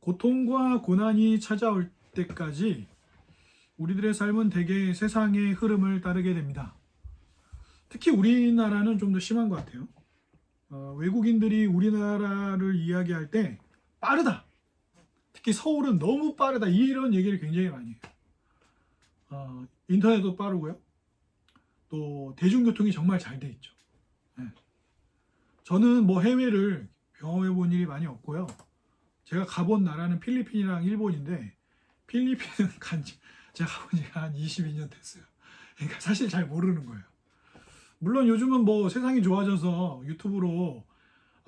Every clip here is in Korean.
고통과 고난이 찾아올 때까지 우리들의 삶은 대개 세상의 흐름을 따르게 됩니다. 특히 우리나라는 좀 더 심한 것 같아요. 외국인들이 우리나라를 이야기할 때 빠르다. 특히 서울은 너무 빠르다. 이런 얘기를 굉장히 많이 해요. 인터넷도 빠르고요. 또 대중교통이 정말 잘 돼 있죠. 네. 저는 뭐 해외를 경험해 본 일이 많이 없고요. 제가 가본 나라는 필리핀이랑 일본인데 필리핀은 제가 가본 지가 한 22년 됐어요. 그러니까 사실 잘 모르는 거예요. 물론 요즘은 뭐 세상이 좋아져서 유튜브로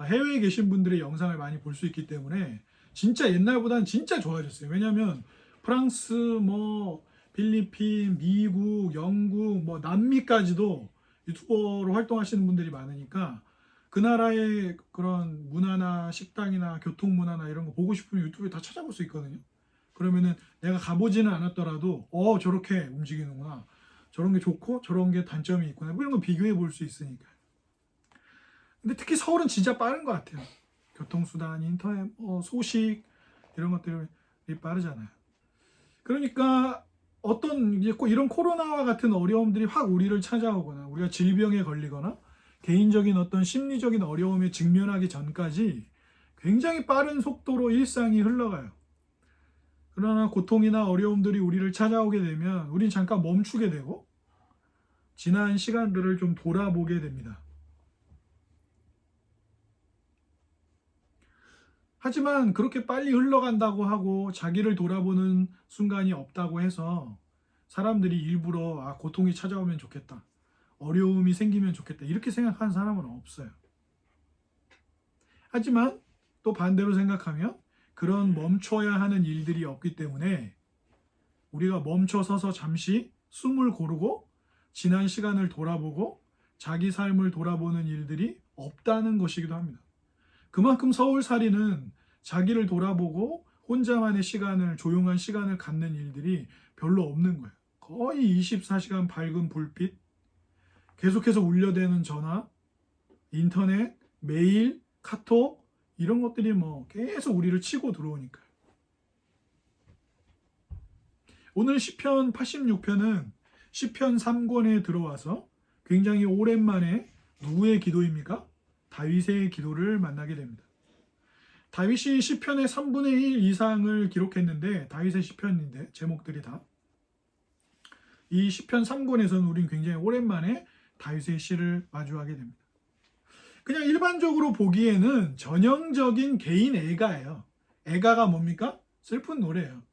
해외에 계신 분들의 영상을 많이 볼 수 있기 때문에 진짜 옛날보다는 진짜 좋아졌어요. 왜냐하면 프랑스, 뭐 필리핀, 미국, 영국, 뭐 남미까지도 유튜버로 활동하시는 분들이 많으니까 그 나라의 그런 문화나 식당이나 교통 문화나 이런 거 보고 싶으면 유튜브에 다 찾아볼 수 있거든요. 그러면은 내가 가보지는 않았더라도 저렇게 움직이는구나, 저런 게 좋고 저런 게 단점이 있구나, 뭐 이런 거 비교해 볼 수 있으니까. 근데 특히 서울은 진짜 빠른 것 같아요. 교통수단, 인터넷, 소식 이런 것들이 빠르잖아요. 그러니까 어떤 이제 이런 코로나와 같은 어려움들이 확 우리를 찾아오거나 우리가 질병에 걸리거나 개인적인 어떤 심리적인 어려움에 직면하기 전까지 굉장히 빠른 속도로 일상이 흘러가요. 그러나 고통이나 어려움들이 우리를 찾아오게 되면 우린 잠깐 멈추게 되고 지난 시간들을 좀 돌아보게 됩니다. 하지만 그렇게 빨리 흘러간다고 하고 자기를 돌아보는 순간이 없다고 해서 사람들이 일부러 고통이 찾아오면 좋겠다, 어려움이 생기면 좋겠다 이렇게 생각하는 사람은 없어요. 하지만 또 반대로 생각하면 그런 멈춰야 하는 일들이 없기 때문에 우리가 멈춰서서 잠시 숨을 고르고 지난 시간을 돌아보고 자기 삶을 돌아보는 일들이 없다는 것이기도 합니다. 그만큼 서울살이는 자기를 돌아보고 혼자만의 시간을, 조용한 시간을 갖는 일들이 별로 없는 거예요. 거의 24시간 밝은 불빛, 계속해서 울려대는 전화, 인터넷, 메일, 카톡 이런 것들이 뭐 계속 우리를 치고 들어오니까요. 오늘 시편 86편은 시편 3권에 들어와서 굉장히 오랜만에 누구의 기도입니까? 다윗의 기도를 만나게 됩니다. 다윗이 시편의 3분의 1 이상을 기록했는데 다윗의 시편인데 제목들이 다. 이 시편 3권에서는 우린 굉장히 오랜만에 다윗의 시를 마주하게 됩니다. 그냥 일반적으로 보기에는 전형적인 개인 애가예요. 애가가 뭡니까? 슬픈 노래예요.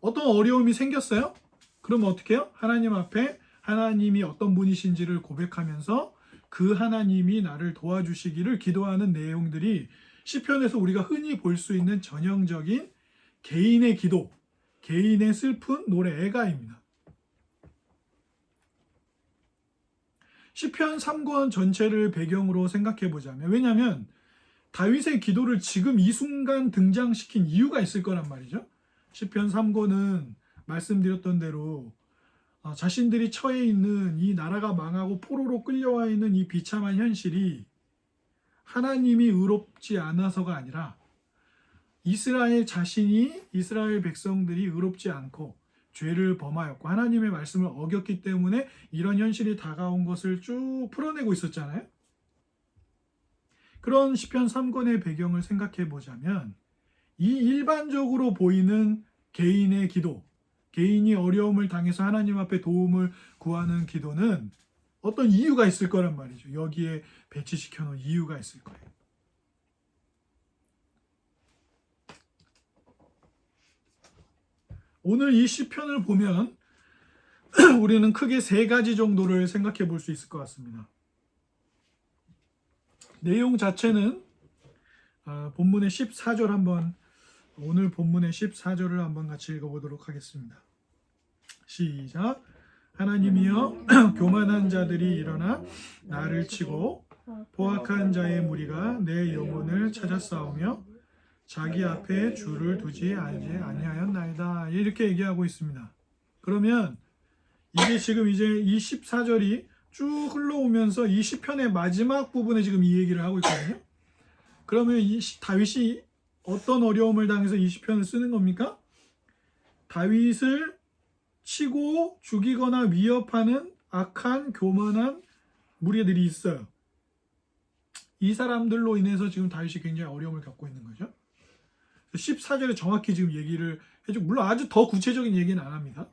어떤 어려움이 생겼어요? 그럼 어떻게 해요? 하나님 앞에 하나님이 어떤 분이신지를 고백하면서 그 하나님이 나를 도와주시기를 기도하는 내용들이 시편에서 우리가 흔히 볼 수 있는 전형적인 개인의 기도, 개인의 슬픈 노래, 애가입니다. 시편 3권 전체를 배경으로 생각해 보자면, 왜냐하면 다윗의 기도를 지금 이 순간 등장시킨 이유가 있을 거란 말이죠. 시편 3권은 말씀드렸던 대로 자신들이 처해 있는 이 나라가 망하고 포로로 끌려와 있는 이 비참한 현실이 하나님이 의롭지 않아서가 아니라 이스라엘 자신이, 이스라엘 백성들이 의롭지 않고 죄를 범하였고 하나님의 말씀을 어겼기 때문에 이런 현실이 다가온 것을 쭉 풀어내고 있었잖아요. 그런 시편 3권의 배경을 생각해 보자면 이 일반적으로 보이는 개인의 기도, 개인이 어려움을 당해서 하나님 앞에 도움을 구하는 기도는 어떤 이유가 있을 거란 말이죠. 여기에 배치시켜 놓은 이유가 있을 거예요. 오늘 이 시편을 보면 우리는 크게 세 가지 정도를 생각해 볼 수 있을 것 같습니다. 내용 자체는 본문의 14절 오늘 본문의 14절을 한번 같이 읽어보도록 하겠습니다. 시작. 하나님이여, 교만한 자들이 일어나 나를 치고 포악한 자의 무리가 내 영혼을 찾아싸우며 자기 앞에 줄을 두지 아니하였나이다. 이렇게 얘기하고 있습니다. 그러면 이게 지금 이제 이 14절이 쭉 흘러오면서 이 시편의 마지막 부분에 지금 이 얘기를 하고 있거든요. 그러면 이 다윗이 어떤 어려움을 당해서 이 시편을 쓰는 겁니까? 다윗을 치고 죽이거나 위협하는 악한 교만한 무리들이 있어요. 이 사람들로 인해서 지금 다윗이 굉장히 어려움을 겪고 있는 거죠. 14절에 정확히 지금 얘기를 해주고, 물론 아주 더 구체적인 얘기는 안 합니다.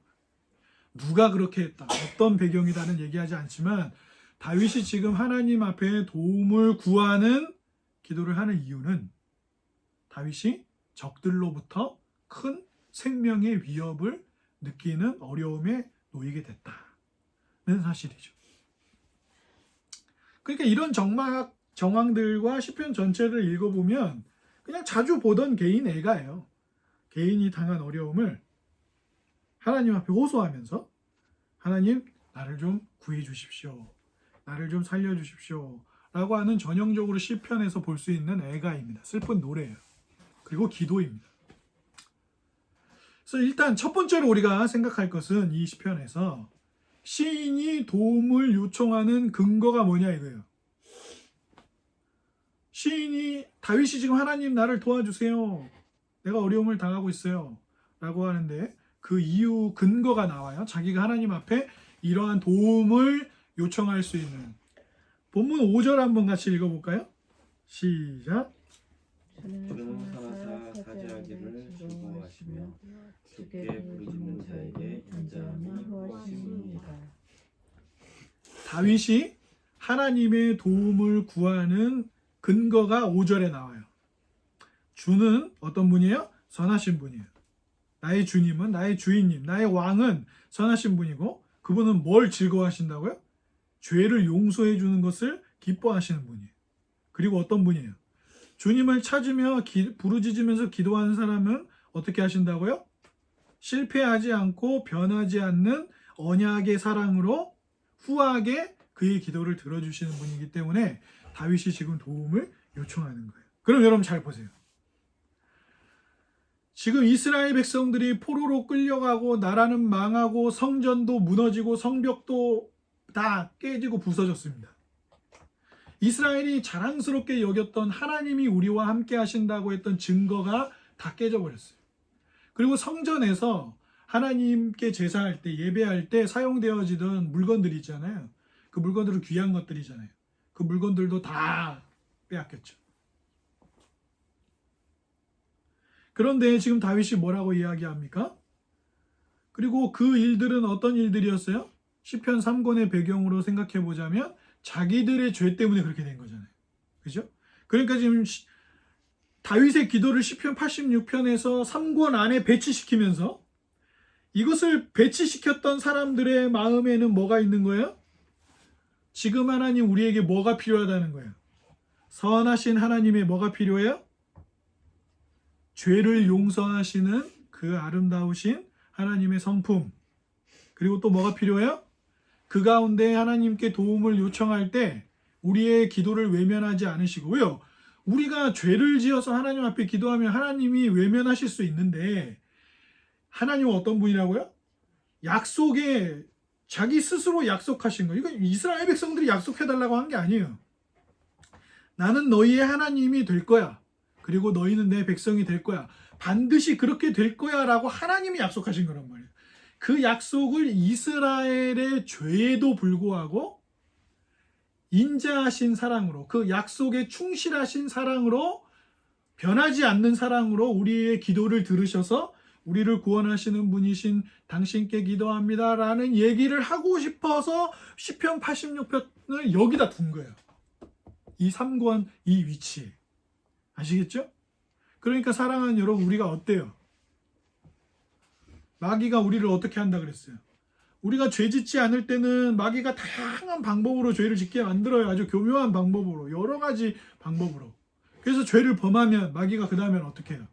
누가 그렇게 했다, 어떤 배경이다는 얘기하지 않지만 다윗이 지금 하나님 앞에 도움을 구하는 기도를 하는 이유는 다윗이 적들로부터 큰 생명의 위협을 느끼는 어려움에 놓이게 됐다는 사실이죠. 그러니까 이런 정황들과 시편 전체를 읽어보면 그냥 자주 보던 개인 애가예요. 개인이 당한 어려움을 하나님 앞에 호소하면서 하나님, 나를 좀 구해 주십시오, 나를 좀 살려 주십시오 라고 하는 전형적으로 시편에서 볼 수 있는 애가입니다. 슬픈 노래예요. 그리고 기도입니다. 그래서 일단 첫 번째로 우리가 생각할 것은 이 시편에서 시인이 도움을 요청하는 근거가 뭐냐 이거예요. 시인이, 다윗이 지금 하나님 나를 도와주세요, 내가 어려움을 당하고 있어요 라고 하는데 그 이유 근거가 나와요. 자기가 하나님 앞에 이러한 도움을 요청할 수 있는. 본문 5절 한번 같이 읽어볼까요? 시작. 주는 사나사 사지하기를 즐거워하시며 주께 부르짖는 자에게 인자함을 구하십니다. 다윗이 하나님의 도움을 구하는 근거가 5절에 나와요. 주는 어떤 분이에요? 선하신 분이에요. 나의 주님은, 나의 주인님, 나의 왕은 선하신 분이고, 그분은 뭘 즐거워하신다고요? 죄를 용서해 주는 것을 기뻐하시는 분이에요. 그리고 어떤 분이에요? 주님을 찾으며 부르짖으면서 기도하는 사람은 어떻게 하신다고요? 실패하지 않고 변하지 않는 언약의 사랑으로 후하게 그의 기도를 들어주시는 분이기 때문에 다윗이 지금 도움을 요청하는 거예요. 그럼 여러분 잘 보세요. 지금 이스라엘 백성들이 포로로 끌려가고 나라는 망하고 성전도 무너지고 성벽도 다 깨지고 부서졌습니다. 이스라엘이 자랑스럽게 여겼던 하나님이 우리와 함께 하신다고 했던 증거가 다 깨져버렸어요. 그리고 성전에서 하나님께 제사할 때, 예배할 때 사용되어지던 물건들이 있잖아요. 그 물건들은 귀한 것들이잖아요. 그 물건들도 다 빼앗겼죠. 그런데 지금 다윗이 뭐라고 이야기합니까? 그리고 그 일들은 어떤 일들이었어요? 시편 3권의 배경으로 생각해 보자면 자기들의 죄 때문에 그렇게 된 거잖아요. 그죠? 그러니까 지금 다윗의 기도를 시편 86편에서 3권 안에 배치시키면서 이것을 배치시켰던 사람들의 마음에는 뭐가 있는 거예요? 지금 하나님 우리에게 뭐가 필요하다는 거예요? 선하신 하나님의 뭐가 필요해요? 죄를 용서하시는 그 아름다우신 하나님의 성품. 그리고 또 뭐가 필요해요? 그 가운데 하나님께 도움을 요청할 때 우리의 기도를 외면하지 않으시고. 왜요? 우리가 죄를 지어서 하나님 앞에 기도하면 하나님이 외면하실 수 있는데, 하나님은 어떤 분이라고요? 약속에 자기 스스로 약속하신 거예요. 이건 이스라엘 백성들이 약속해달라고 한 게 아니에요. 나는 너희의 하나님이 될 거야. 그리고 너희는 내 백성이 될 거야. 반드시 그렇게 될 거야 라고 하나님이 약속하신 거란 말이에요. 그 약속을 이스라엘의 죄에도 불구하고 인자하신 사랑으로, 그 약속에 충실하신 사랑으로, 변하지 않는 사랑으로 우리의 기도를 들으셔서 우리를 구원하시는 분이신 당신께 기도합니다 라는 얘기를 하고 싶어서 시편 86편을 여기다 둔 거예요. 이 3권 이 위치에. 아시겠죠? 그러니까 사랑하는 여러분, 우리가 어때요? 마귀가 우리를 어떻게 한다 그랬어요? 우리가 죄 짓지 않을 때는 마귀가 다양한 방법으로 죄를 짓게 만들어요. 아주 교묘한 방법으로, 여러 가지 방법으로. 그래서 죄를 범하면 마귀가 그 다음엔 어떻게 해요?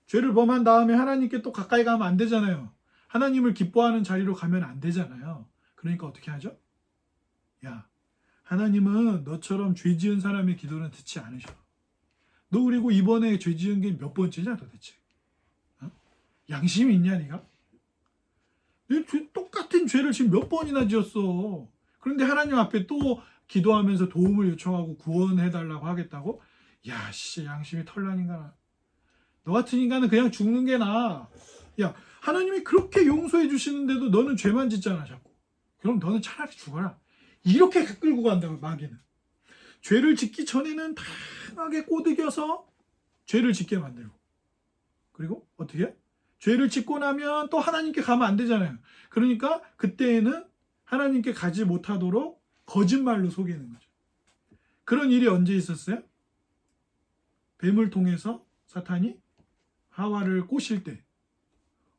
죄를 범한 다음에 하나님께 또 가까이 가면 안 되잖아요. 하나님을 기뻐하는 자리로 가면 안 되잖아요. 그러니까 어떻게 하죠? 야, 하나님은 너처럼 죄 지은 사람의 기도는 듣지 않으셔. 너 그리고 이번에 죄 지은 게 몇 번째냐 도대체? 어? 양심이 있냐 네가? 똑같은 죄를 지금 몇 번이나 지었어. 그런데 하나님 앞에 또 기도하면서 도움을 요청하고 구원해달라고 하겠다고? 야, 씨, 양심이 털난 인간아. 너 같은 인간은 그냥 죽는 게 나아. 야, 하나님이 그렇게 용서해 주시는데도 너는 죄만 짓잖아, 자꾸. 그럼 너는 차라리 죽어라. 이렇게 끌고 간다고, 마귀는. 죄를 짓기 전에는 다양하게 꼬드겨서 죄를 짓게 만들고. 그리고 어떻게? 죄를 짓고 나면 또 하나님께 가면 안 되잖아요. 그러니까 그때에는 하나님께 가지 못하도록 거짓말로 속이는 거죠. 그런 일이 언제 있었어요? 뱀을 통해서 사탄이 하와를 꼬실 때.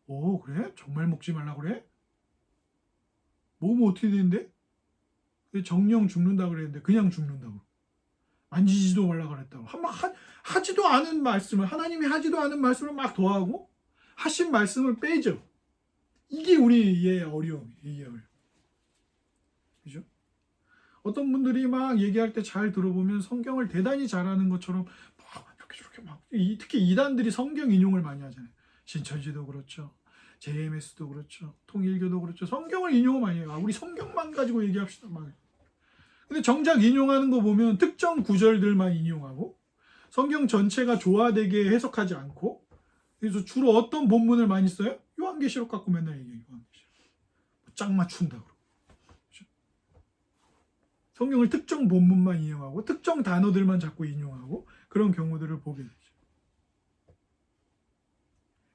오, 그래? 정말 먹지 말라고 그래? 먹으면 어떻게 되는데? 정령 죽는다고 그랬는데 그냥 죽는다고. 만지지도 말라고 그랬다고. 하지도 않은 말씀을, 하나님이 하지도 않은 말씀을 막 더하고 하신 말씀을 빼죠. 이게 우리의 어려움이에요. 이게 어려움. 그죠? 어떤 분들이 막 얘기할 때 잘 들어보면 성경을 대단히 잘하는 것처럼 막 이렇게 저렇게 막, 특히 이단들이 성경 인용을 많이 하잖아요. 신천지도 그렇죠. JMS도 그렇죠. 통일교도 그렇죠. 성경을 인용을 많이 해요. 우리 성경만 가지고 얘기합시다. 막. 근데 정작 인용하는 거 보면 특정 구절들만 인용하고 성경 전체가 조화되게 해석하지 않고, 그래서 주로 어떤 본문을 많이 써요? 요한계시록 갖고 맨날 얘기해요. 요한계시록. 짝 맞춘다고. 그렇죠? 성경을 특정 본문만 인용하고 특정 단어들만 자꾸 인용하고 그런 경우들을 보게 되죠.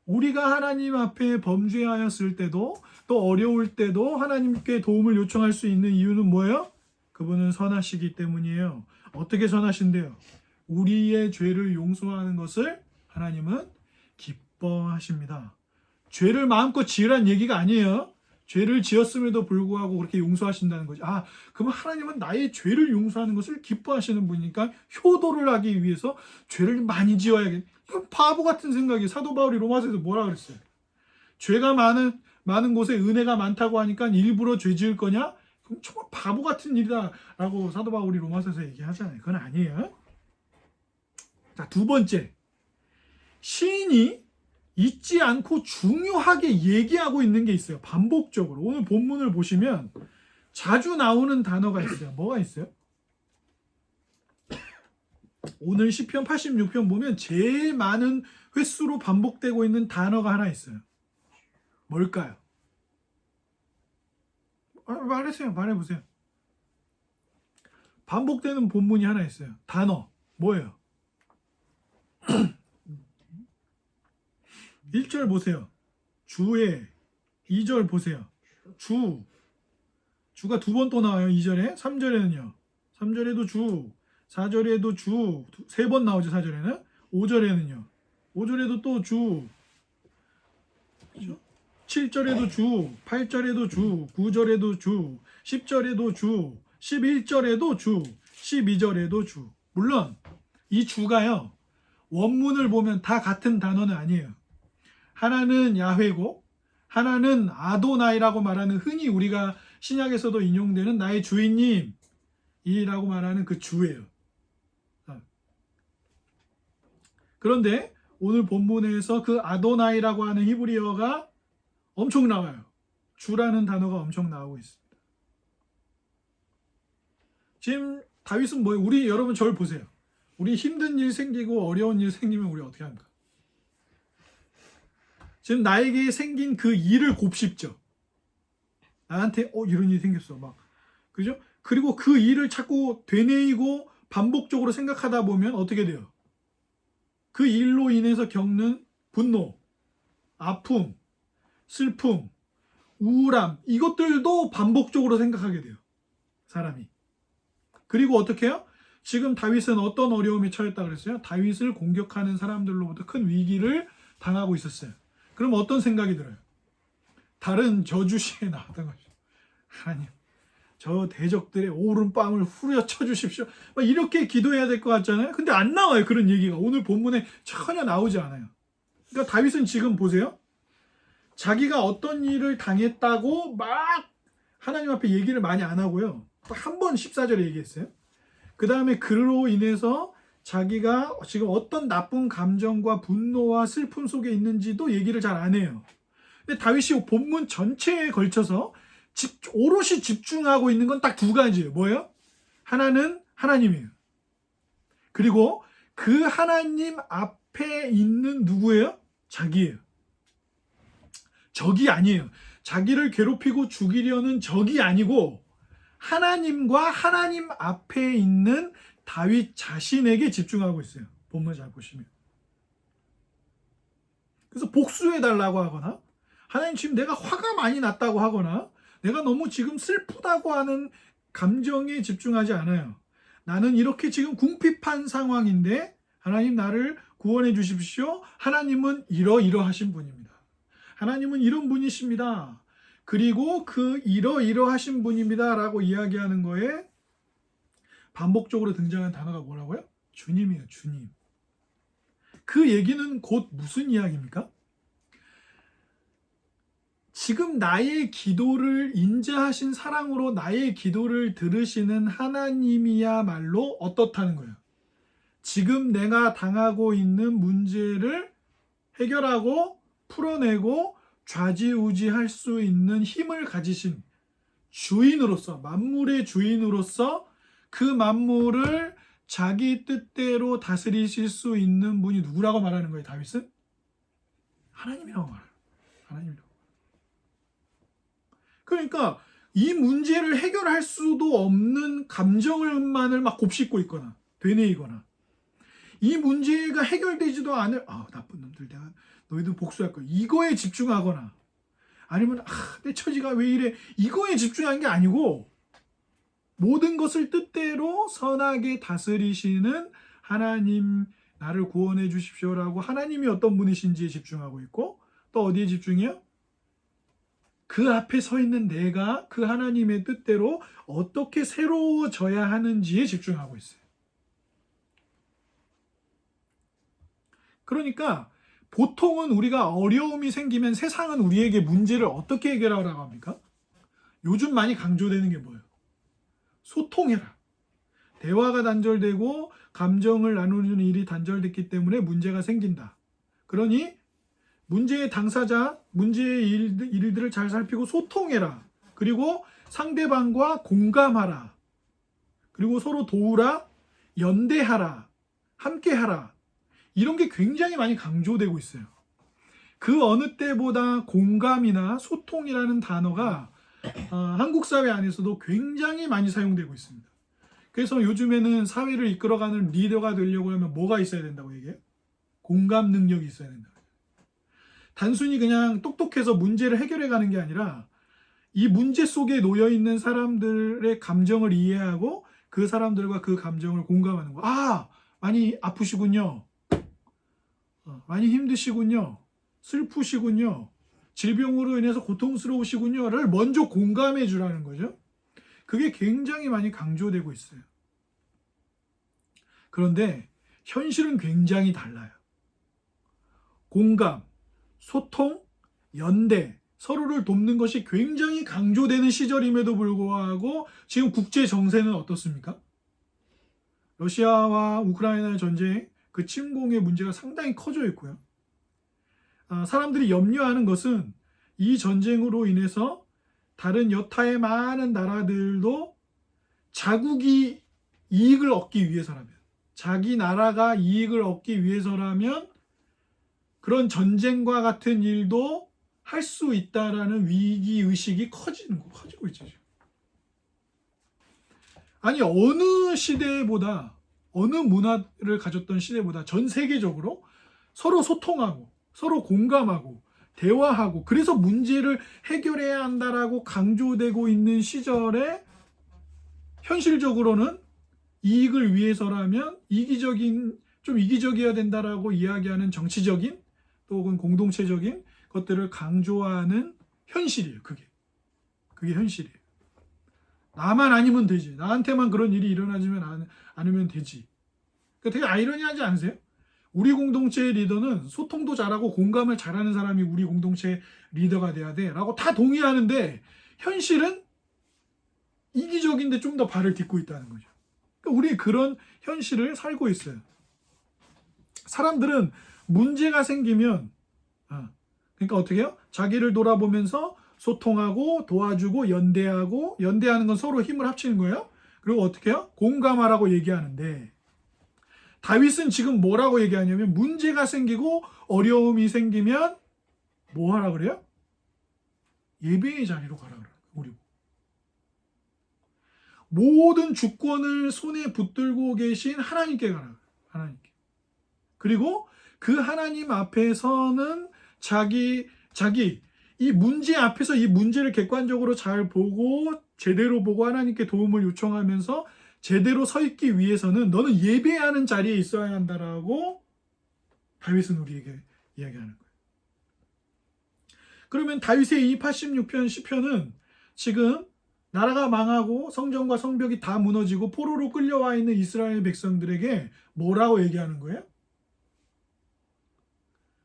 우리가 하나님 앞에 범죄하였을 때도 또 어려울 때도 하나님께 도움을 요청할 수 있는 이유는 뭐예요? 그분은 선하시기 때문이에요. 어떻게 선하신데요? 우리의 죄를 용서하는 것을 하나님은 기뻐하십니다. 죄를 마음껏 지으란 얘기가 아니에요. 죄를 지었음에도 불구하고 그렇게 용서하신다는 거죠. 아, 그럼 하나님은 나의 죄를 용서하는 것을 기뻐하시는 분이니까 효도를 하기 위해서 죄를 많이 지어야겠. 이건 바보 같은 생각이에요. 사도 바울이 로마서에서 뭐라 그랬어요? 죄가 많은 곳에 은혜가 많다고 하니까 일부러 죄 지을 거냐? 그럼 정말 바보 같은 일이다 라고 사도 바울이 로마서에서 얘기하잖아요. 그건 아니에요. 자, 두 번째, 시인이 잊지 않고 중요하게 얘기하고 있는 게 있어요. 반복적으로. 오늘 본문을 보시면 자주 나오는 단어가 있어요. 뭐가 있어요? 오늘 시편 86편 보면 제일 많은 횟수로 반복되고 있는 단어가 하나 있어요. 뭘까요? 말해보세요. 반복되는 본문이 하나 있어요. 단어 뭐예요? 1절 보세요. 주의. 2절 보세요. 주가 두 번 또 나와요. 2절에. 3절에는요. 3절에도 주. 4절에도 주. 3번 나오죠. 4절에는. 5절에는요. 5절에도 또 주. 7절에도 주. 8절에도 주. 9절에도 주. 10절에도 주. 11절에도 주. 12절에도 주. 물론 이 주가요. 원문을 보면 다 같은 단어는 아니에요. 하나는 야훼고 하나는 아도나이라고 말하는 흔히 우리가 신약에서도 인용되는 나의 주인님이라고 말하는 그 주예요. 그런데 오늘 본문에서 그 아도나이라고 하는 히브리어가 엄청 나와요. 주라는 단어가 엄청 나오고 있습니다. 지금 다윗은 뭐예요? 우리 여러분 저를 보세요. 우리 힘든 일 생기고 어려운 일 생기면 우리 어떻게 합니까? 지금 나에게 생긴 그 일을 곱씹죠. 나한테 이런 일이 생겼어. 막. 그죠? 그리고 그 일을 자꾸 되뇌이고 반복적으로 생각하다 보면 어떻게 돼요? 그 일로 인해서 겪는 분노, 아픔, 슬픔, 우울함 이것들도 반복적으로 생각하게 돼요. 사람이. 그리고 어떻게 해요? 지금 다윗은 어떤 어려움에 처했다 그랬어요? 다윗을 공격하는 사람들로부터 큰 위기를 당하고 있었어요. 그럼 어떤 생각이 들어요? 다른 저주시에 나왔던 거죠. 하나님, 저 대적들의 오른뺨을 후려쳐 주십시오. 막 이렇게 기도해야 될 것 같잖아요. 근데 안 나와요. 그런 얘기가. 오늘 본문에 전혀 나오지 않아요. 그러니까 다윗은 지금 보세요. 자기가 어떤 일을 당했다고 막 하나님 앞에 얘기를 많이 안 하고요. 한 번 14절에 얘기했어요. 그 다음에 그로 인해서 자기가 지금 어떤 나쁜 감정과 분노와 슬픔 속에 있는지도 얘기를 잘 안 해요. 근데 다윗이 본문 전체에 걸쳐서 오롯이 집중하고 있는 건 딱 두 가지예요. 뭐예요? 하나는 하나님이에요. 그리고 그 하나님 앞에 있는 누구예요? 자기예요. 적이 아니에요. 자기를 괴롭히고 죽이려는 적이 아니고 하나님과 하나님 앞에 있는 다윗 자신에게 집중하고 있어요. 본문 잘 보시면. 그래서 복수해달라고 하거나 하나님 지금 내가 화가 많이 났다고 하거나 내가 너무 지금 슬프다고 하는 감정에 집중하지 않아요. 나는 이렇게 지금 궁핍한 상황인데 하나님 나를 구원해 주십시오. 하나님은 이러이러하신 분입니다. 하나님은 이런 분이십니다. 그리고 그 이러이러하신 분입니다 라고 이야기하는 거에 반복적으로 등장하는 단어가 뭐라고요? 주님이에요. 주님. 그 얘기는 곧 무슨 이야기입니까? 지금 나의 기도를 인자하신 사랑으로 나의 기도를 들으시는 하나님이야말로 어떻다는 거예요. 지금 내가 당하고 있는 문제를 해결하고 풀어내고 좌지우지할 수 있는 힘을 가지신 주인으로서, 만물의 주인으로서 그 만물을 자기 뜻대로 다스리실 수 있는 분이 누구라고 말하는 거예요, 다윗은? 하나님이라고 말해요. 하나님이라고. 그러니까 이 문제를 해결할 수도 없는 감정을만을 막 곱씹고 있거나 되뇌이거나 이 문제가 해결되지도 않을 나쁜 놈들 내가 너희들 복수할 거야 이거에 집중하거나 아니면 내 처지가 왜 이래 이거에 집중한 게 아니고 모든 것을 뜻대로 선하게 다스리시는 하나님 나를 구원해 주십시오라고 하나님이 어떤 분이신지에 집중하고 있고 또 어디에 집중해요? 그 앞에 서 있는 내가 그 하나님의 뜻대로 어떻게 새로워져야 하는지에 집중하고 있어요. 그러니까 보통은 우리가 어려움이 생기면 세상은 우리에게 문제를 어떻게 해결하라고 합니까? 요즘 많이 강조되는 게 뭐예요? 소통해라. 대화가 단절되고 감정을 나누는 일이 단절됐기 때문에 문제가 생긴다. 그러니 문제의 당사자, 문제의 일들을 잘 살피고 소통해라. 그리고 상대방과 공감하라. 그리고 서로 도우라, 연대하라, 함께하라. 이런 게 굉장히 많이 강조되고 있어요. 그 어느 때보다 공감이나 소통이라는 단어가 한국 사회 안에서도 굉장히 많이 사용되고 있습니다. 그래서 요즘에는 사회를 이끌어가는 리더가 되려고 하면 뭐가 있어야 된다고 얘기해요? 공감 능력이 있어야 된다. 단순히 그냥 똑똑해서 문제를 해결해 가는 게 아니라 이 문제 속에 놓여 있는 사람들의 감정을 이해하고 그 사람들과 그 감정을 공감하는 거. 많이 아프시군요. 많이 힘드시군요. 슬프시군요. 질병으로 인해서 고통스러우시군요를 먼저 공감해 주라는 거죠. 그게 굉장히 많이 강조되고 있어요. 그런데 현실은 굉장히 달라요. 공감, 소통, 연대, 서로를 돕는 것이 굉장히 강조되는 시절임에도 불구하고 지금 국제 정세는 어떻습니까? 러시아와 우크라이나의 전쟁, 그 침공의 문제가 상당히 커져 있고요. 사람들이 염려하는 것은 이 전쟁으로 인해서 다른 여타의 많은 나라들도 자국이 이익을 얻기 위해서라면, 자기 나라가 이익을 얻기 위해서라면 그런 전쟁과 같은 일도 할 수 있다라는 위기의식이 커지고 있죠. 아니, 어느 시대보다, 어느 문화를 가졌던 시대보다 전 세계적으로 서로 소통하고, 서로 공감하고, 대화하고, 그래서 문제를 해결해야 한다라고 강조되고 있는 시절에 현실적으로는 이익을 위해서라면 좀 이기적이어야 된다라고 이야기하는 정치적인 또는 공동체적인 것들을 강조하는 현실이에요. 그게 현실이에요. 나만 아니면 되지. 나한테만 그런 일이 일어나지면 않으면 되지. 그러니까 되게 아이러니하지 않으세요? 우리 공동체의 리더는 소통도 잘하고 공감을 잘하는 사람이 우리 공동체 리더가 돼야 돼 라고 다 동의하는데 현실은 이기적인데 좀 더 발을 딛고 있다는 거죠. 그러니까 우리 그런 현실을 살고 있어요. 사람들은 문제가 생기면 그러니까 어떻게 해요? 자기를 돌아보면서 소통하고 도와주고 연대하는 건 서로 힘을 합치는 거예요. 그리고 어떻게 해요? 공감하라고 얘기하는데 다윗은 지금 뭐라고 얘기하냐면 문제가 생기고 어려움이 생기면 뭐 하라 그래요? 예배의 자리로 가라 그래요. 우리 모든 주권을 손에 붙들고 계신 하나님께 가라 그래요. 하나님께. 그리고 그 하나님 앞에서는 자기 이 문제 앞에서 이 문제를 객관적으로 잘 보고 제대로 보고 하나님께 도움을 요청하면서 제대로 서 있기 위해서는 너는 예배하는 자리에 있어야 한다라고 다윗은 우리에게 이야기하는 거예요. 그러면 다윗의 이 86편 시편은 지금 나라가 망하고 성전과 성벽이 다 무너지고 포로로 끌려와 있는 이스라엘 백성들에게 뭐라고 얘기하는 거예요?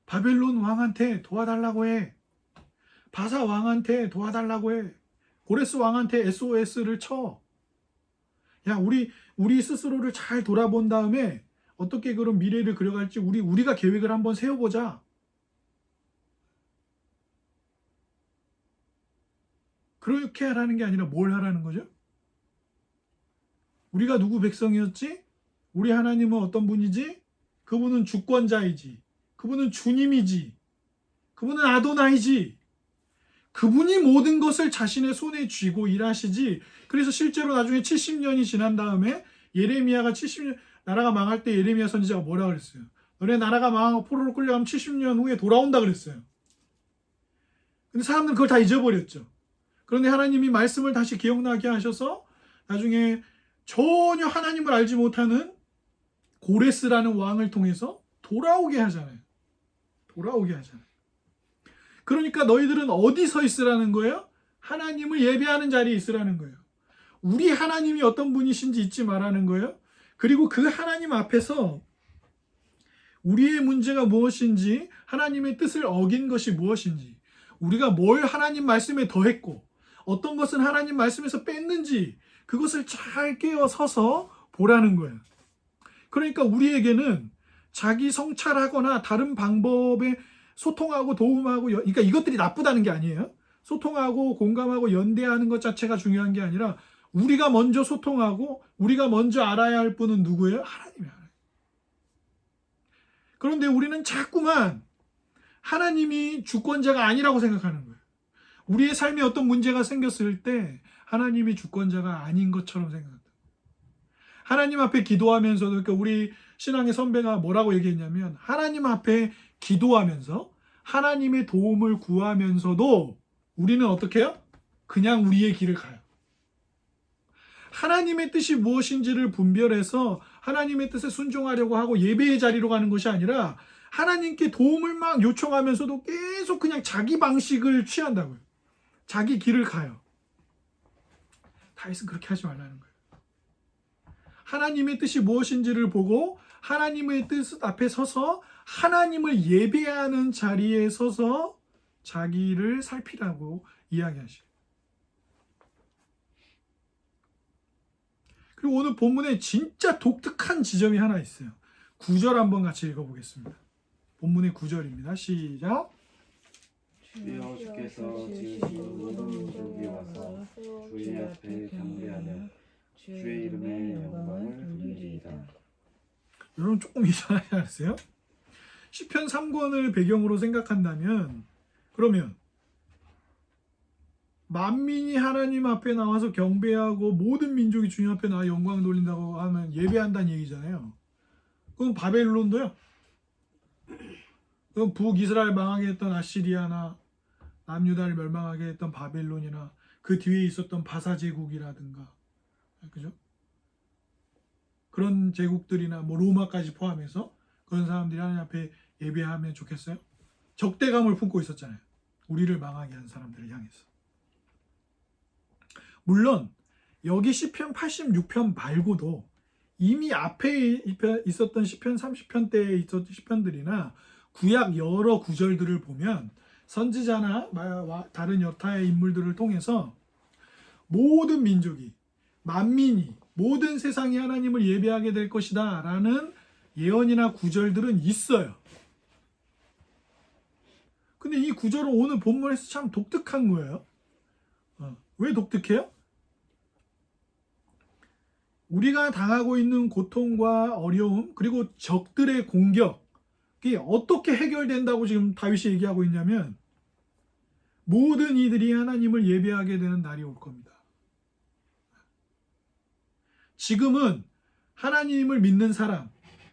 바벨론 왕한테 도와달라고 해. 바사 왕한테 도와달라고 해. 고레스 왕한테 SOS를 쳐. 야, 우리 스스로를 잘 돌아본 다음에 어떻게 그런 미래를 그려갈지 우리가 계획을 한번 세워보자. 그렇게 하라는 게 아니라 뭘 하라는 거죠? 우리가 누구 백성이었지? 우리 하나님은 어떤 분이지? 그분은 주권자이지. 그분은 주님이지. 그분은 아도나이지. 그분이 모든 것을 자신의 손에 쥐고 일하시지. 그래서 실제로 나중에 70년이 지난 다음에 예레미야가 70년 나라가 망할 때 예레미야 선지자가 뭐라 그랬어요? 너네 나라가 망하고 포로로 끌려가면 70년 후에 돌아온다 그랬어요. 근데 사람들은 그걸 다 잊어버렸죠. 그런데 하나님이 말씀을 다시 기억나게 하셔서 나중에 전혀 하나님을 알지 못하는 고레스라는 왕을 통해서 돌아오게 하잖아요. 돌아오게 하잖아요. 그러니까 너희들은 어디 서 있으라는 거예요? 하나님을 예배하는 자리에 있으라는 거예요. 우리 하나님이 어떤 분이신지 잊지 말라는 거예요. 그리고 그 하나님 앞에서 우리의 문제가 무엇인지, 하나님의 뜻을 어긴 것이 무엇인지, 우리가 뭘 하나님 말씀에 더했고 어떤 것은 하나님 말씀에서 뺐는지 그것을 잘 깨어 서서 보라는 거예요. 그러니까 우리에게는 자기 성찰하거나 다른 방법에 소통하고 도움하고 그러니까 이것들이 나쁘다는 게 아니에요. 소통하고 공감하고 연대하는 것 자체가 중요한 게 아니라 우리가 먼저 소통하고 우리가 먼저 알아야 할 분은 누구예요? 하나님이에요. 그런데 우리는 자꾸만 하나님이 주권자가 아니라고 생각하는 거예요. 우리의 삶에 어떤 문제가 생겼을 때 하나님이 주권자가 아닌 것처럼 생각한다. 하나님 앞에 기도하면서도, 그러니까 우리 신앙의 선배가 뭐라고 얘기했냐면 하나님 앞에 기도하면서 하나님의 도움을 구하면서도 우리는 어떻게 해요? 그냥 우리의 길을 가요. 하나님의 뜻이 무엇인지를 분별해서 하나님의 뜻에 순종하려고 하고 예배의 자리로 가는 것이 아니라 하나님께 도움을 막 요청하면서도 계속 그냥 자기 방식을 취한다고요. 자기 길을 가요. 다윗은 그렇게 하지 말라는 거예요. 하나님의 뜻이 무엇인지를 보고 하나님의 뜻 앞에 서서 하나님을 예배하는 자리에 서서 자기를 살피라고 이야기하시고, 그리고 오늘 본문에 진짜 독특한 지점이 하나 있어요. 9절 한번 같이 읽어보겠습니다. 본문의 9절입니다. 시작. 주여 주께서 지으신 모든 민족이 와서 주의 앞에 경배하며 주의 이름의 영광을 돌리리이다. 여러분 조금 이상하지 않으세요? 시편 3권을 배경으로 생각한다면 그러면 만민이 하나님 앞에 나와서 경배하고 모든 민족이 주님 앞에 나와 영광 돌린다고 하면 예배한다는 얘기잖아요. 그럼 바벨론도요? 그럼 북이스라엘 망하게 했던 아시리아나 남유다를 멸망하게 했던 바벨론이나 그 뒤에 있었던 바사 제국이라든가, 그죠? 그런 제국들이나 뭐 로마까지 포함해서 그런 사람들이 하나님 앞에 예배하면 좋겠어요? 적대감을 품고 있었잖아요. 우리를 망하게 한 사람들을 향해서. 물론 여기 시편 86편 말고도 이미 앞에 있었던 시편 30편 때에 있었던 시편들이나 구약 여러 구절들을 보면 선지자나 다른 여타의 인물들을 통해서 모든 민족이, 만민이, 모든 세상이 하나님을 예배하게 될 것이다 라는 예언이나 구절들은 있어요. 근데 이 구절은 오늘 본문에서 참 독특한 거예요. 왜 독특해요? 우리가 당하고 있는 고통과 어려움 그리고 적들의 공격이 어떻게 해결된다고 지금 다윗이 얘기하고 있냐면 모든 이들이 하나님을 예배하게 되는 날이 올 겁니다. 지금은 하나님을 믿는 사람,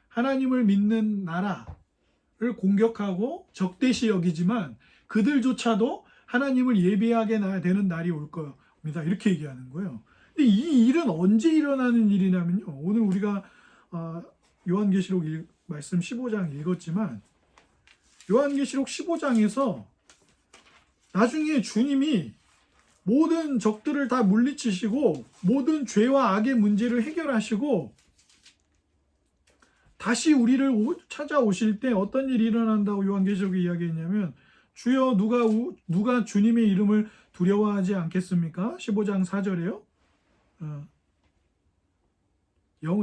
하나님을 믿는 나라를 공격하고 적대시 여기지만 그들조차도 하나님을 예배하게 되는 날이 올 겁니다. 이렇게 얘기하는 거예요. 근데 이 일은 언제 일어나는 일이냐면요. 오늘 우리가 요한계시록 말씀 15장 읽었지만 요한계시록 15장에서 나중에 주님이 모든 적들을 다 물리치시고 모든 죄와 악의 문제를 해결하시고 다시 우리를 찾아오실 때 어떤 일이 일어난다고 요한계시록에 이야기했냐면 주여 누가 주님의 이름을 두려워하지 않겠습니까? 15장 4절에요.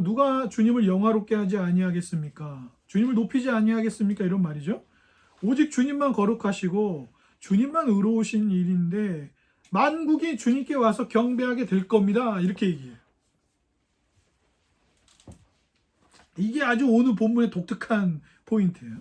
누가 주님을 영화롭게 하지 아니하겠습니까? 주님을 높이지 아니하겠습니까? 이런 말이죠. 오직 주님만 거룩하시고 주님만 의로우신 일인데 만국이 주님께 와서 경배하게 될 겁니다. 이렇게 얘기해요. 이게 아주 오늘 본문의 독특한 포인트예요.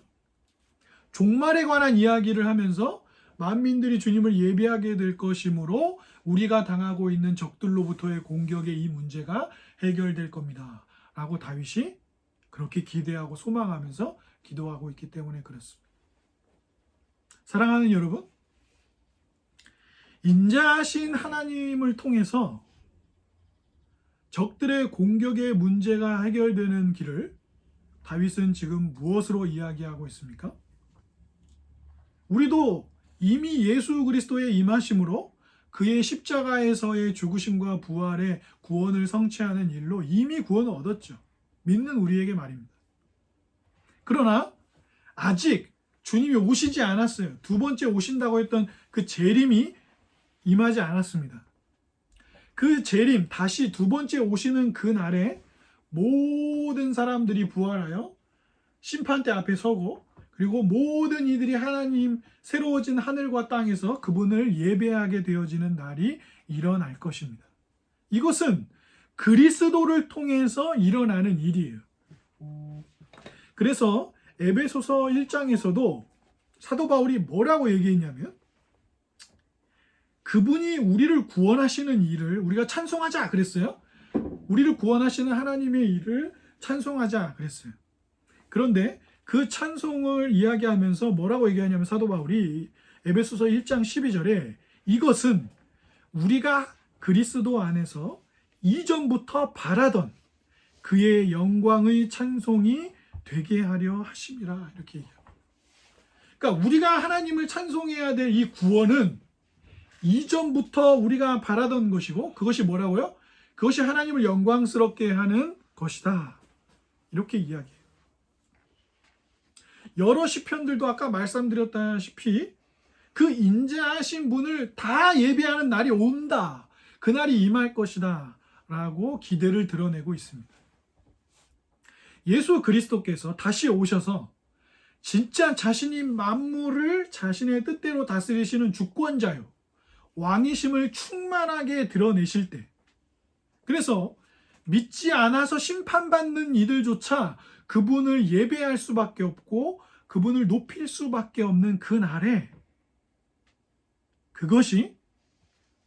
종말에 관한 이야기를 하면서 만민들이 주님을 예배하게 될 것이므로 우리가 당하고 있는 적들로부터의 공격의 이 문제가 해결될 겁니다. 라고 다윗이 그렇게 기대하고 소망하면서 기도하고 있기 때문에 그렇습니다. 사랑하는 여러분, 인자하신 하나님을 통해서 적들의 공격의 문제가 해결되는 길을 다윗은 지금 무엇으로 이야기하고 있습니까? 우리도 이미 예수 그리스도의 임하심으로 그의 십자가에서의 죽으심과 부활의 구원을 성취하는 일로 이미 구원을 얻었죠. 믿는 우리에게 말입니다. 그러나 아직 주님이 오시지 않았어요. 두 번째 오신다고 했던 그 재림이 임하지 않았습니다. 그 재림, 다시 두 번째 오시는 그 날에 모든 사람들이 부활하여 심판대 앞에 서고 그리고 모든 이들이 하나님 새로워진 하늘과 땅에서 그분을 예배하게 되어지는 날이 일어날 것입니다. 이것은 그리스도를 통해서 일어나는 일이에요. 그래서 에베소서 1장에서도 사도 바울이 뭐라고 얘기했냐면 그분이 우리를 구원하시는 일을 우리가 찬송하자 그랬어요. 우리를 구원하시는 하나님의 일을 찬송하자 그랬어요. 그런데 그 찬송을 이야기하면서 뭐라고 얘기하냐면 사도 바울이 에베소서 1장 12절에 이것은 우리가 그리스도 안에서 이전부터 바라던 그의 영광의 찬송이 되게 하려 하심이라 이렇게 얘기합니다. 그러니까 우리가 하나님을 찬송해야 될 이 구원은 이전부터 우리가 바라던 것이고 그것이 뭐라고요? 그것이 하나님을 영광스럽게 하는 것이다. 이렇게 이야기해요. 여러 시편들도 아까 말씀드렸다시피 그 인자하신 분을 다 예배하는 날이 온다. 그날이 임할 것이다. 라고 기대를 드러내고 있습니다. 예수 그리스도께서 다시 오셔서 진짜 자신이 만물을 자신의 뜻대로 다스리시는 주권자요. 왕이심을 충만하게 드러내실 때 그래서 믿지 않아서 심판받는 이들조차 그분을 예배할 수밖에 없고 그분을 높일 수밖에 없는 그 날에 그것이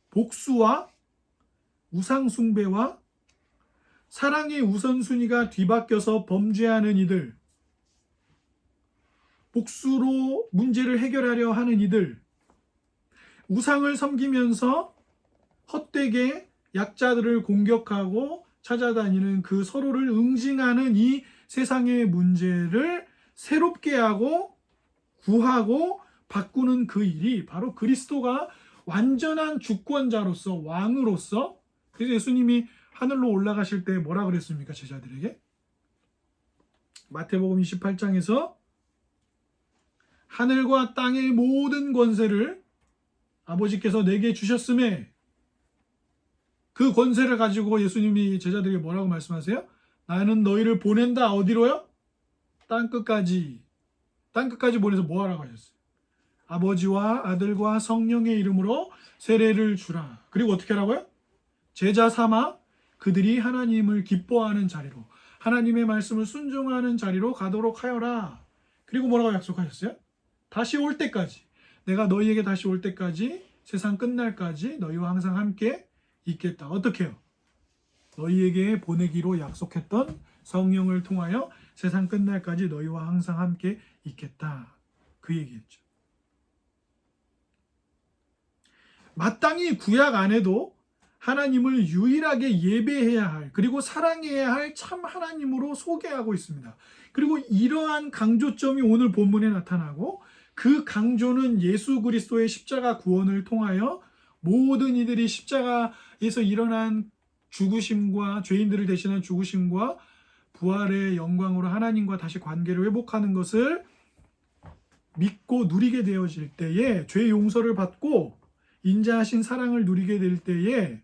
복수와 우상숭배와 사랑의 우선순위가 뒤바뀌어서 범죄하는 이들, 복수로 문제를 해결하려 하는 이들, 우상을 섬기면서 헛되게 약자들을 공격하고 찾아다니는 그 서로를 응징하는 이 세상의 문제를 새롭게 하고 구하고 바꾸는 그 일이 바로 그리스도가 완전한 주권자로서 왕으로서 그래서 예수님이 하늘로 올라가실 때 뭐라 그랬습니까? 제자들에게 마태복음 28장에서 하늘과 땅의 모든 권세를 아버지께서 내게 주셨음에 그 권세를 가지고 예수님이 제자들에게 뭐라고 말씀하세요? 나는 너희를 보낸다. 어디로요? 땅끝까지 보내서 뭐하라고 하셨어요? 아버지와 아들과 성령의 이름으로 세례를 주라. 그리고 어떻게 하라고요? 제자 삼아 그들이 하나님을 기뻐하는 자리로, 하나님의 말씀을 순종하는 자리로 가도록 하여라. 그리고 뭐라고 약속하셨어요? 다시 올 때까지, 내가 너희에게 다시 올 때까지, 세상 끝날까지 너희와 항상 함께 있겠다. 어떻게 해요? 너희에게 보내기로 약속했던 성령을 통하여 세상 끝날까지 너희와 항상 함께 있겠다. 그 얘기였죠. 마땅히 구약 안에도 하나님을 유일하게 예배해야 할, 그리고 사랑해야 할 참 하나님으로 소개하고 있습니다. 그리고 이러한 강조점이 오늘 본문에 나타나고, 그 강조는 예수 그리스도의 십자가 구원을 통하여 모든 이들이 십자가에서 일어난 죽으심과, 죄인들을 대신한 죽으심과 부활의 영광으로 하나님과 다시 관계를 회복하는 것을 믿고 누리게 되어질 때에, 죄 용서를 받고 인자하신 사랑을 누리게 될 때에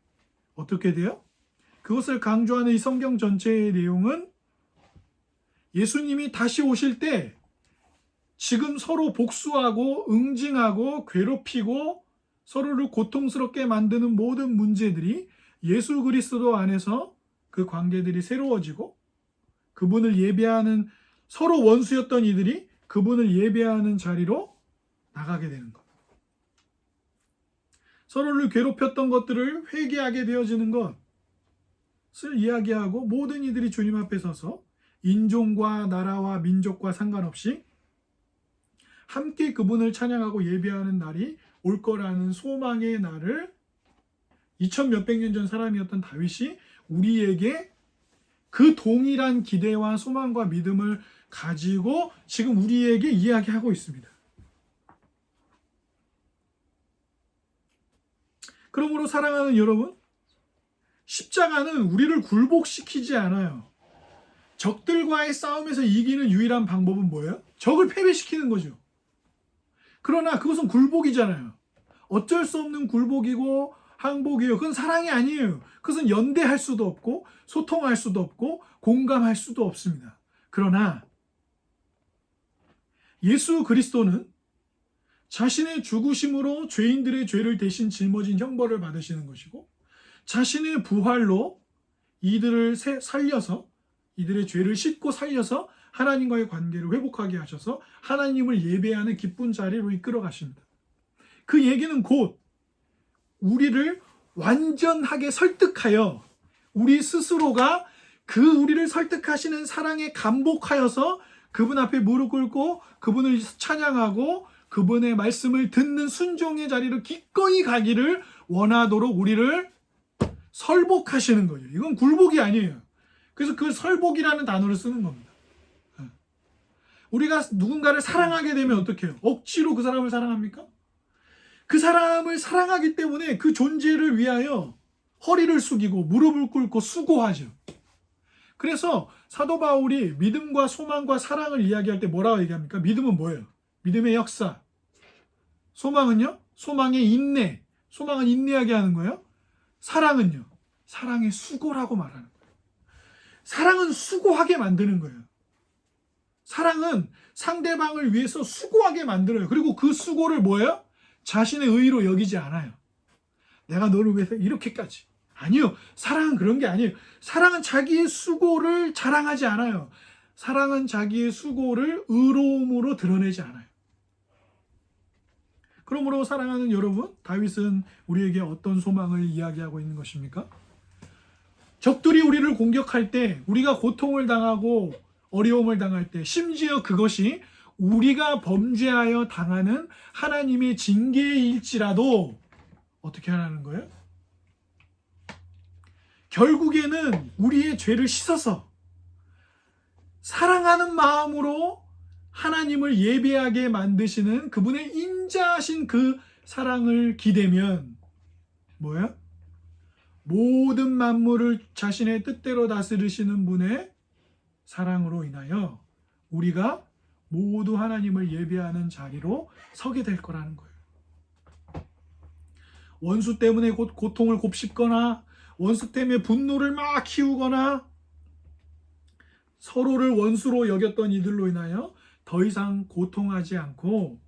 어떻게 돼요? 그것을 강조하는 이 성경 전체의 내용은 예수님이 다시 오실 때 지금 서로 복수하고 응징하고 괴롭히고 서로를 고통스럽게 만드는 모든 문제들이 예수 그리스도 안에서 그 관계들이 새로워지고, 그분을 예배하는, 서로 원수였던 이들이 그분을 예배하는 자리로 나가게 되는 것. 서로를 괴롭혔던 것들을 회개하게 되어지는 것을 이야기하고, 모든 이들이 주님 앞에 서서 인종과 나라와 민족과 상관없이 함께 그분을 찬양하고 예배하는 날이 올 거라는 소망의 날을 2000몇백 년 전 사람이었던 다윗이 우리에게 그 동일한 기대와 소망과 믿음을 가지고 지금 우리에게 이야기하고 있습니다. 그러므로 사랑하는 여러분, 십자가는 우리를 굴복시키지 않아요. 적들과의 싸움에서 이기는 유일한 방법은 뭐예요? 적을 패배시키는 거죠. 그러나 그것은 굴복이잖아요. 어쩔 수 없는 굴복이고 항복이에요. 그건 사랑이 아니에요. 그것은 연대할 수도 없고 소통할 수도 없고 공감할 수도 없습니다. 그러나 예수 그리스도는 자신의 죽으심으로 죄인들의 죄를 대신 짊어진 형벌을 받으시는 것이고, 자신의 부활로 이들을 살려서, 이들의 죄를 씻고 살려서 하나님과의 관계를 회복하게 하셔서 하나님을 예배하는 기쁜 자리로 이끌어 가십니다. 그 얘기는 곧 우리를 완전하게 설득하여 우리 스스로가 그 우리를 설득하시는 사랑에 감복하여서 그분 앞에 무릎 꿇고 그분을 찬양하고 그분의 말씀을 듣는 순종의 자리로 기꺼이 가기를 원하도록 우리를 설복하시는 거예요. 이건 굴복이 아니에요. 그래서 그 설복이라는 단어를 쓰는 겁니다. 우리가 누군가를 사랑하게 되면 어떻게 해요? 억지로 그 사람을 사랑합니까? 그 사람을 사랑하기 때문에 그 존재를 위하여 허리를 숙이고 무릎을 꿇고 수고하죠. 그래서 사도 바울이 믿음과 소망과 사랑을 이야기할 때 뭐라고 얘기합니까? 믿음은 뭐예요? 믿음의 역사. 소망은요? 소망의 인내. 소망은 인내하게 하는 거예요. 사랑은요? 사랑의 수고라고 말하는 거예요. 사랑은 수고하게 만드는 거예요. 사랑은 상대방을 위해서 수고하게 만들어요. 그리고 그 수고를 뭐예요? 자신의 의로 여기지 않아요. 내가 너를 위해서 이렇게까지. 아니요. 사랑은 그런 게 아니에요. 사랑은 자기의 수고를 자랑하지 않아요. 사랑은 자기의 수고를 의로움으로 드러내지 않아요. 그러므로 사랑하는 여러분, 다윗은 우리에게 어떤 소망을 이야기하고 있는 것입니까? 적들이 우리를 공격할 때, 우리가 고통을 당하고 어려움을 당할 때, 심지어 그것이 우리가 범죄하여 당하는 하나님의 징계일지라도 어떻게 하라는 거예요? 결국에는 우리의 죄를 씻어서 사랑하는 마음으로 하나님을 예배하게 만드시는 그분의 인자하신 그 사랑을 기대면 뭐예요? 모든 만물을 자신의 뜻대로 다스리시는 분의 사랑으로 인하여 우리가 모두 하나님을 예배하는 자리로 서게 될 거라는 거예요. 원수 때문에 고통을 곱씹거나 원수 때문에 분노를 막 키우거나 서로를 원수로 여겼던 이들로 인하여 더 이상 고통하지 않고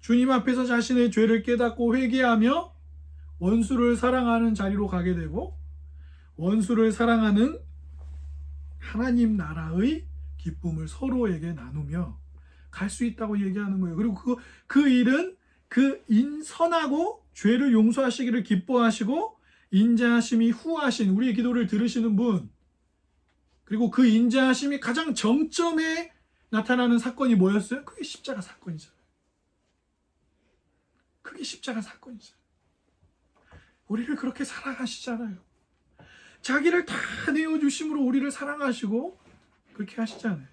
주님 앞에서 자신의 죄를 깨닫고 회개하며 원수를 사랑하는 자리로 가게 되고 원수를 사랑하는 하나님 나라의 기쁨을 서로에게 나누며 갈 수 있다고 얘기하는 거예요. 그리고 그 일은 선하고 죄를 용서하시기를 기뻐하시고 인자하심이 후하신 우리의 기도를 들으시는 분, 그리고 그 인자하심이 가장 정점에 나타나는 사건이 뭐였어요? 그게 십자가 사건이잖아요. 그게 십자가 사건이잖아요. 우리를 그렇게 사랑하시잖아요. 자기를 다 내어주심으로 우리를 사랑하시고 그렇게 하시잖아요.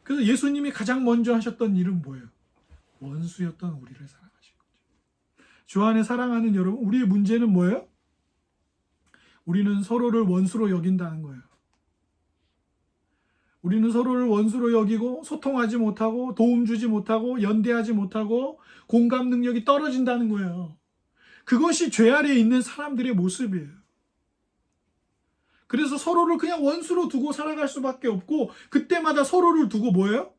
그래서 예수님이 가장 먼저 하셨던 일은 뭐예요? 원수였던 우리를 사랑하신 거죠. 주 안에 사랑하는 여러분, 우리의 문제는 뭐예요? 우리는 서로를 원수로 여긴다는 거예요. 우리는 서로를 원수로 여기고 소통하지 못하고 도움 주지 못하고 연대하지 못하고 공감 능력이 떨어진다는 거예요. 그것이 죄 아래에 있는 사람들의 모습이에요. 그래서 서로를 그냥 원수로 두고 살아갈 수밖에 없고, 그때마다 서로를 두고 뭐예요?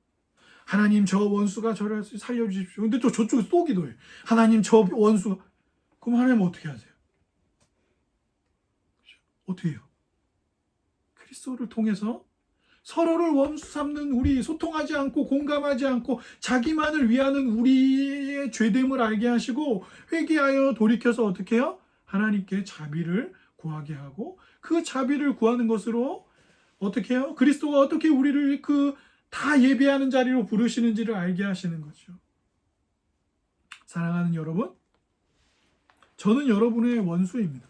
하나님, 저 원수가 저를 살려주십시오. 근데 또 저쪽에서 또 기도해요. 하나님, 저 원수가. 그럼 하나님은 어떻게 하세요? 어떻게 해요? 그리스도를 통해서 서로를 원수 삼는 우리, 소통하지 않고 공감하지 않고 자기만을 위하는 우리의 죄됨을 알게 하시고 회개하여 돌이켜서 어떻게 해요? 하나님께 자비를 구하게 하고, 그 자비를 구하는 것으로 어떻게 해요? 그리스도가 어떻게 우리를 다 예배하는 자리로 부르시는지를 알게 하시는 거죠. 사랑하는 여러분, 저는 여러분의 원수입니다.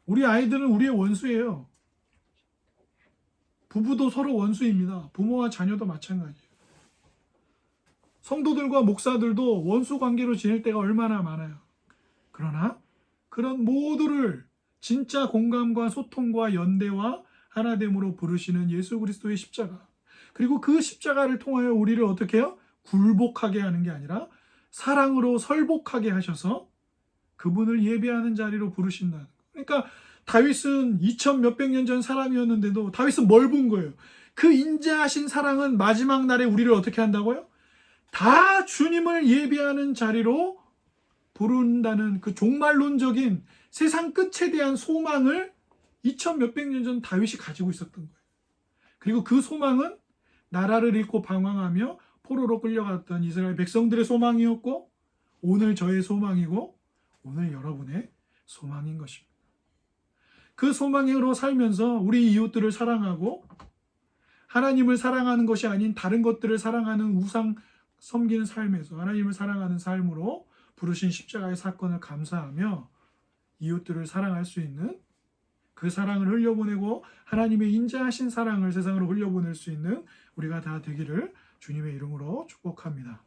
우리 아이들은 우리의 원수예요. 부부도 서로 원수입니다. 부모와 자녀도 마찬가지예요. 성도들과 목사들도 원수 관계로 지낼 때가 얼마나 많아요. 그러나 그런 모두를 진짜 공감과 소통과 연대와 하나됨으로 부르시는 예수 그리스도의 십자가, 그리고 그 십자가를 통하여 우리를 어떻게 해요? 굴복하게 하는 게 아니라 사랑으로 설복하게 하셔서 그분을 예배하는 자리로 부르신다. 그러니까 다윗은 2000 몇백 년 전 사람이었는데도 다윗은 뭘 본 거예요? 그 인자하신 사랑은 마지막 날에 우리를 어떻게 한다고요? 다 주님을 예배하는 자리로 부른다는 그 종말론적인 세상 끝에 대한 소망을 2000 몇백 년 전 다윗이 가지고 있었던 거예요. 그리고 그 소망은 나라를 잃고 방황하며 포로로 끌려갔던 이스라엘 백성들의 소망이었고, 오늘 저의 소망이고 오늘 여러분의 소망인 것입니다. 그 소망으로 살면서 우리 이웃들을 사랑하고 하나님을 사랑하는 것이 아닌 다른 것들을 사랑하는 우상 섬기는 삶에서 하나님을 사랑하는 삶으로 부르신 십자가의 사건을 감사하며 이웃들을 사랑할 수 있는, 그 사랑을 흘려보내고 하나님의 인자하신 사랑을 세상으로 흘려보낼 수 있는 우리가 다 되기를 주님의 이름으로 축복합니다.